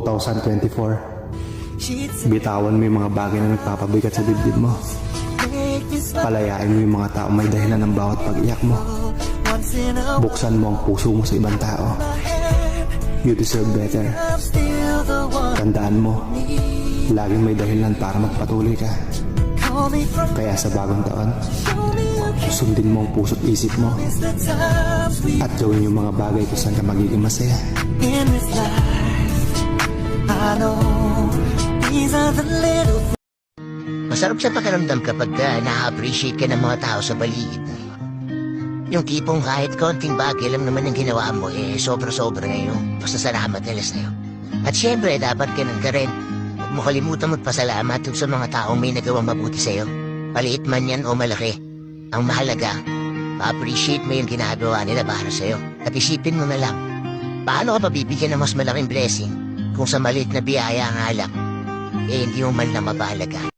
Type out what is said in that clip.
2024. Bitawan mo yung mga bagay na nagpapabigat sa dibdib mo. Palayain mo yung mga tao may dahilan ng bawat pag-iyak mo. Buksan mo ang puso mo sa ibang tao. You deserve better. Tandaan mo, laging may dahilan para magpatuloy ka. Kaya sa bagong taon, sundin mo ang puso't isip mo at gawin yung mga bagay kung saan ka magiging masaya. Masarap sa pakiramdam kapag na-appreciate ka ng mga tao sa paligid mo. Yung tipong kahit konting bagay lang naman ang ginawa mo, sobra-sobra na yung pasasalamat nila sa'yo. At syempre, dapat ganun ka rin. Huwag mo kalimutan magpasalamat sa mga taong may nagawang mabuti sa'yo. Paliit man yan o malaki. Ang mahalaga, ma-appreciate mo yung ginagawa nila para sa'yo. At isipin mo na lang, paano ka pabibigyan ng mas malaking blessing kung sa maliit na biyaya nga lang, hindi mo man lang mapahalaga.